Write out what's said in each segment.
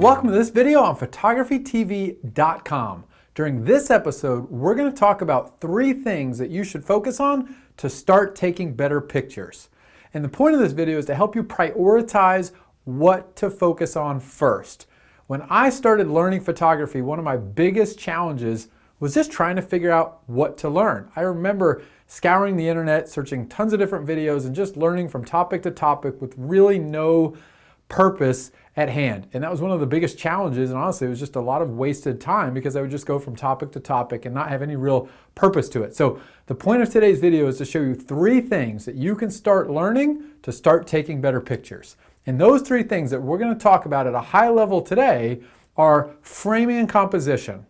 welcome to this video on photographytv.com. During this episode, we're going to talk about 3 things that you should focus on to start taking better pictures. And the point of this video is to help you prioritize what to focus on first. When I started learning photography, one of my biggest challenges was just trying to figure out what to learn. I remember scouring the internet, searching tons of different videos, and just learning from topic to topic with really no purpose at hand. And that was one of the biggest challenges, and honestly it was just a lot of wasted time because I would just go from topic to topic and not have any real purpose to it. So the point of today's video is to show you 3 things that you can start learning to start taking better pictures. And those 3 things that we're going to talk about at a high level today are framing and composition.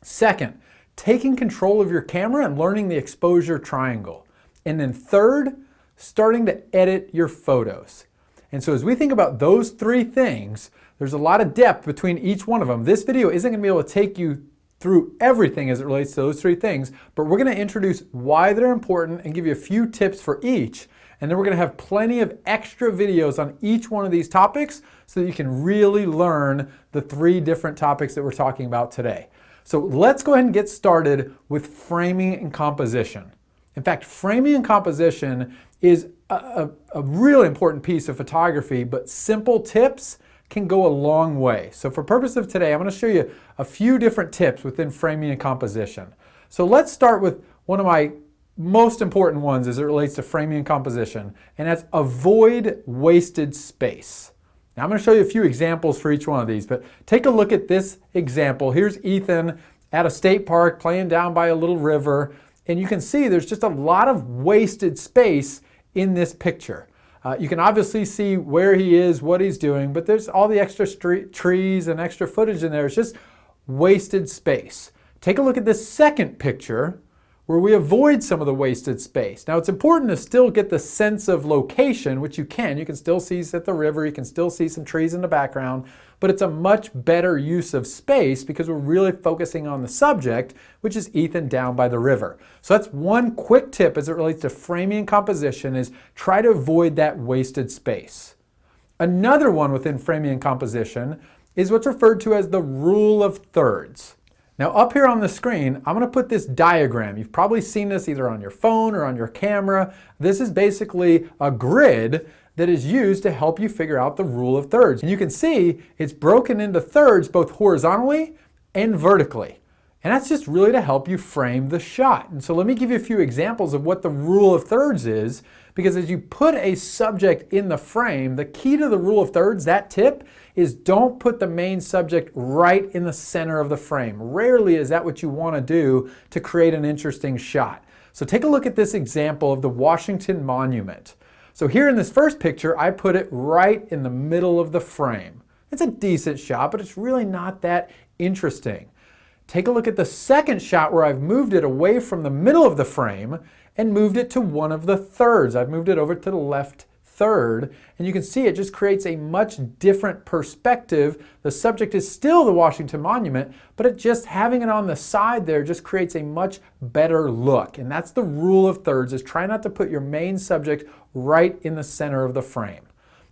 Second, taking control of your camera and learning the exposure triangle. And then third, starting to edit your photos. And so as we think about those 3 things, there's a lot of depth between each one of them. This video isn't going to be able to take you through everything as it relates to those 3 things, but we're going to introduce why they're important and give you a few tips for each. And then we're going to have plenty of extra videos on each one of these topics so that you can really learn the 3 different topics that we're talking about today. So let's go ahead and get started with framing and composition. In fact, framing and composition is a really important piece of photography, but simple tips can go a long way. So for purpose of today, I'm going to show you a few different tips within framing and composition. So let's start with one of my most important ones as it relates to framing and composition, and that's avoid wasted space. Now I'm going to show you a few examples for each one of these, but take a look at this example. Here's Ethan at a state park playing down by a little river, and you can see there's just a lot of wasted space in this picture. You can obviously see where he is, what he's doing, but there's all the extra trees and extra footage in there. It's just wasted space. Take a look at this second picture where we avoid some of the wasted space. Now it's important to still get the sense of location, which you can. You can still see at the river, you can still see some trees in the background, but it's a much better use of space because we're really focusing on the subject, which is Ethan down by the river. So that's one quick tip as it relates to framing and composition, is try to avoid that wasted space. Another one within framing and composition is what's referred to as the rule of thirds. Now up here on the screen, I'm going to put this diagram. You've probably seen this either on your phone or on your camera. This is basically a grid that is used to help you figure out the rule of thirds. And you can see it's broken into thirds both horizontally and vertically. And that's just really to help you frame the shot. And so let me give you a few examples of what the rule of thirds is, because as you put a subject in the frame, the key to the rule of thirds, that tip, is don't put the main subject right in the center of the frame. Rarely is that what you want to do to create an interesting shot. So take a look at this example of the Washington Monument. So here in this first picture, I put it right in the middle of the frame. It's a decent shot, but it's really not that interesting. Take a look at the second shot where I've moved it away from the middle of the frame and moved it to one of the thirds. I've moved it over to the left third, and you can see it just creates a much different perspective. The subject is still the Washington Monument, but it just having it on the side there just creates a much better look. And that's the rule of thirds, is try not to put your main subject right in the center of the frame.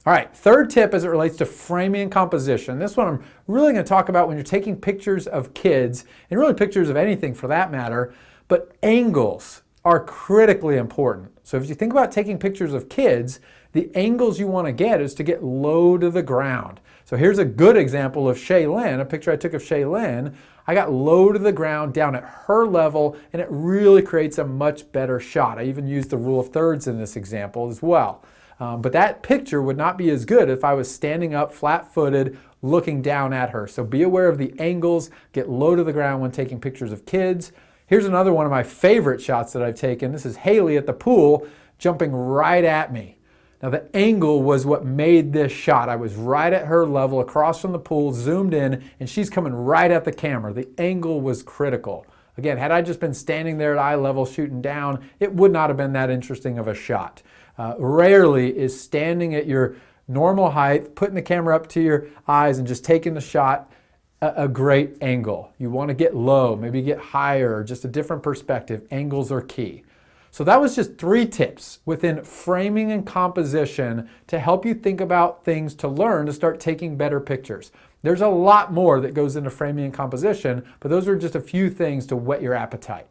All right, third tip as it relates to framing and composition. This one I'm really going to talk about when you're taking pictures of kids, and really pictures of anything for that matter, but angles are critically important. So if you think about taking pictures of kids, the angles you want to get is to get low to the ground. So here's a good example of Shaylin, a picture I took of Shaylin. I got low to the ground down at her level, and it really creates a much better shot. I even used the rule of thirds in this example as well. But that picture would not be as good if I was standing up flat-footed looking down at her. So be aware of the angles, get low to the ground when taking pictures of kids. Here's another one of my favorite shots that I've taken. This is Haley at the pool jumping right at me. Now the angle was what made this shot. I was right at her level across from the pool, zoomed in, and she's coming right at the camera. The angle was critical. Again, had I just been standing there at eye level shooting down, it would not have been that interesting of a shot. Rarely is standing at your normal height, putting the camera up to your eyes and just taking the shot a great angle. You want to get low, maybe get higher, just a different perspective. Angles are key. So that was just 3 tips within framing and composition to help you think about things to learn to start taking better pictures. There's a lot more that goes into framing and composition, but those are just a few things to whet your appetite.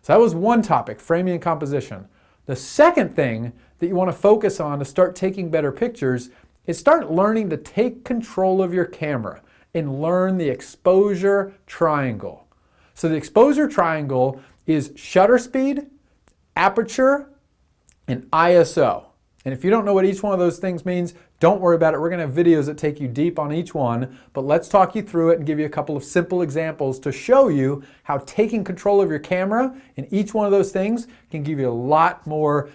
So that was one topic, framing and composition. The second thing that you want to focus on to start taking better pictures is start learning to take control of your camera and learn the exposure triangle. So the exposure triangle is shutter speed, aperture, and ISO. And if you don't know what each one of those things means, don't worry about it. We're going to have videos that take you deep on each one, but let's talk you through it and give you a couple of simple examples to show you how taking control of your camera in each one of those things can give you a lot more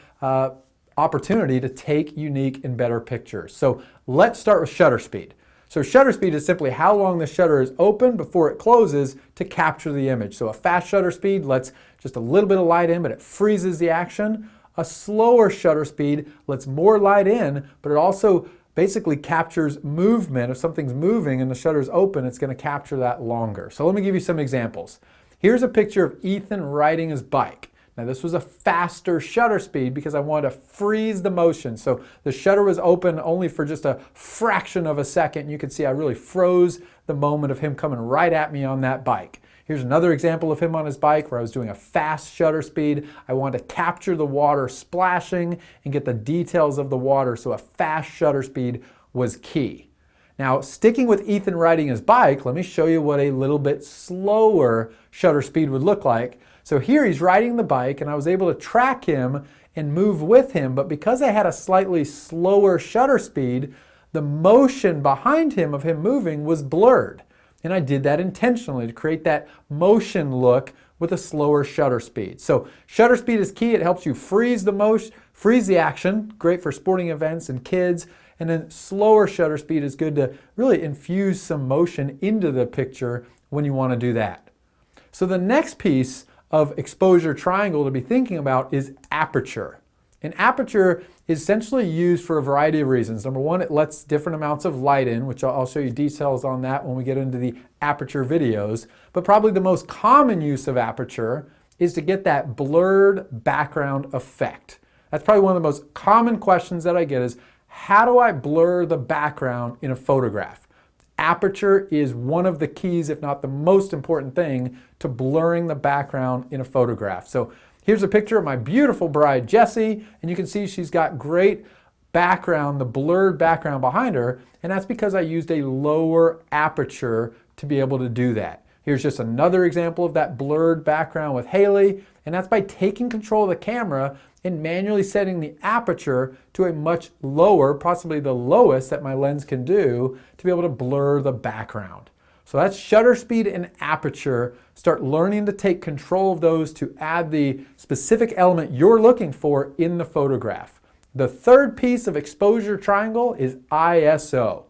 opportunity to take unique and better pictures. So let's start with shutter speed. So shutter speed is simply how long the shutter is open before it closes to capture the image. So a fast shutter speed lets just a little bit of light in, but it freezes the action. A slower shutter speed lets more light in, but it also basically captures movement. If something's moving and the shutter's open, it's going to capture that longer. So let me give you some examples. Here's a picture of Ethan riding his bike. Now this was a faster shutter speed because I wanted to freeze the motion. So the shutter was open only for just a fraction of a second. You can see I really froze the moment of him coming right at me on that bike. Here's another example of him on his bike where I was doing a fast shutter speed. I wanted to capture the water splashing and get the details of the water, so a fast shutter speed was key. Now, sticking with Ethan riding his bike, let me show you what a little bit slower shutter speed would look like. So here he's riding the bike and I was able to track him and move with him, but because I had a slightly slower shutter speed, the motion behind him of him moving was blurred. And I did that intentionally to create that motion look with a slower shutter speed. So shutter speed is key. It helps you freeze the action, great for sporting events and kids. And then slower shutter speed is good to really infuse some motion into the picture when you want to do that. So the next piece of exposure triangle to be thinking about is aperture. And aperture is essentially used for a variety of reasons. Number one, it lets different amounts of light in, which I'll show you details on that when we get into the aperture videos. But probably the most common use of aperture is to get that blurred background effect. That's probably one of the most common questions that I get is, how do I blur the background in a photograph? Aperture is one of the keys, if not the most important thing, to blurring the background in a photograph. So here's a picture of my beautiful bride, Jessie, and you can see she's got great background, the blurred background behind her, and that's because I used a lower aperture to be able to do that. Here's just another example of that blurred background with Haley, and that's by taking control of the camera and manually setting the aperture to a much lower, possibly the lowest that my lens can do, to be able to blur the background. So that's shutter speed and aperture. Start learning to take control of those to add the specific element you're looking for in the photograph. The third piece of exposure triangle is ISO.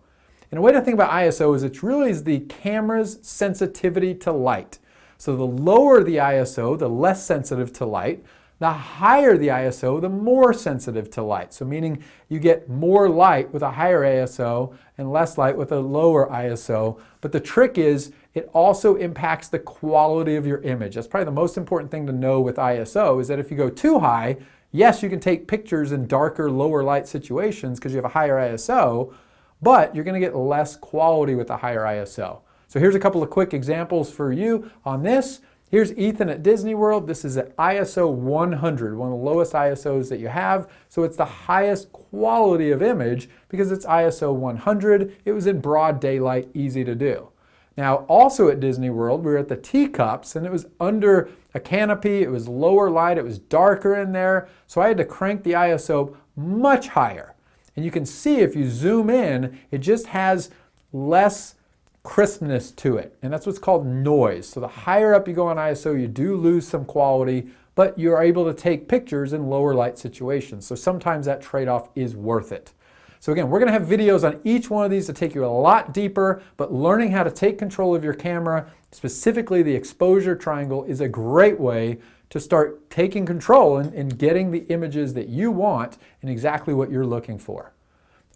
And a way to think about ISO is it really is the camera's sensitivity to light. So the lower the ISO, the less sensitive to light. The higher the ISO, the more sensitive to light. So meaning you get more light with a higher ISO and less light with a lower ISO. But the trick is it also impacts the quality of your image. That's probably the most important thing to know with ISO is that if you go too high, yes, you can take pictures in darker, lower light situations because you have a higher ISO, but you're going to get less quality with a higher ISO. So here's a couple of quick examples for you on this. Here's Ethan at Disney World. This is at ISO 100, one of the lowest ISOs that you have. So it's the highest quality of image because it's ISO 100. It was in broad daylight, easy to do. Now, also at Disney World, we were at the teacups and it was under a canopy. It was lower light. It was darker in there. So I had to crank the ISO much higher. And you can see if you zoom in, it just has less crispness to it, and that's what's called noise. So the higher up you go on ISO, you do lose some quality, but you're able to take pictures in lower light situations. So sometimes that trade-off is worth it. So again, we're going to have videos on each one of these to take you a lot deeper, but learning how to take control of your camera, specifically the exposure triangle, is a great way to start taking control and getting the images that you want and exactly what you're looking for.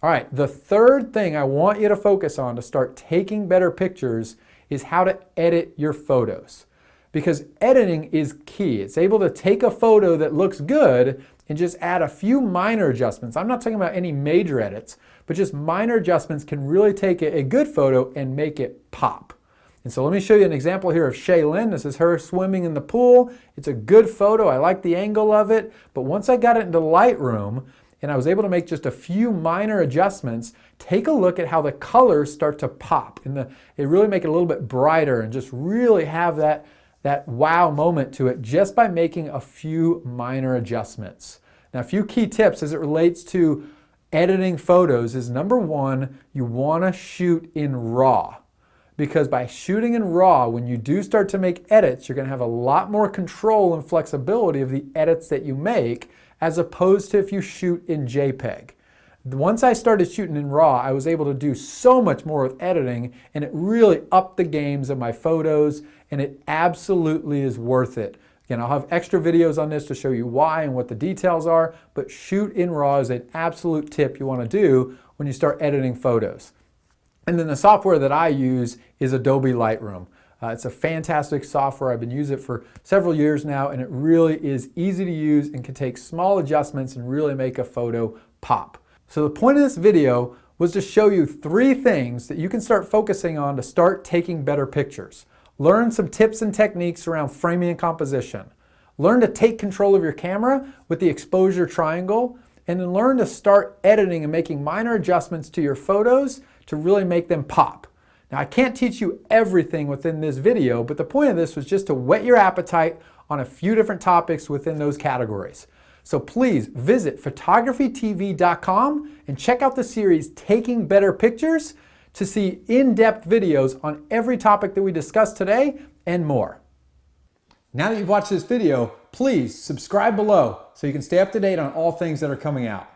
All right, the third thing I want you to focus on to start taking better pictures is how to edit your photos. Because editing is key. It's able to take a photo that looks good and just add a few minor adjustments. I'm not talking about any major edits, but just minor adjustments can really take a good photo and make it pop. And so let me show you an example here of Shaylin. This is her swimming in the pool. It's a good photo. I like the angle of it. But once I got it into Lightroom and I was able to make just a few minor adjustments, take a look at how the colors start to pop. And they really make it a little bit brighter and just really have that wow moment to it just by making a few minor adjustments. Now, a few key tips as it relates to editing photos is number one, you want to shoot in RAW. Because by shooting in RAW, when you do start to make edits, you're going to have a lot more control and flexibility of the edits that you make as opposed to if you shoot in JPEG. Once I started shooting in RAW, I was able to do so much more with editing, and it really upped the games of my photos, and it absolutely is worth it. Again, I'll have extra videos on this to show you why and what the details are, but shoot in RAW is an absolute tip you want to do when you start editing photos. And then the software that I use is Adobe Lightroom. It's a fantastic software. I've been using it for several years now, and it really is easy to use and can take small adjustments and really make a photo pop. So the point of this video was to show you 3 things that you can start focusing on to start taking better pictures. Learn some tips and techniques around framing and composition. Learn to take control of your camera with the exposure triangle, and then learn to start editing and making minor adjustments to your photos to really make them pop. Now, I can't teach you everything within this video, but the point of this was just to whet your appetite on a few different topics within those categories. So please visit photographytv.com and check out the series Taking Better Pictures to see in-depth videos on every topic that we discussed today and more. Now that you've watched this video, please subscribe below so you can stay up to date on all things that are coming out.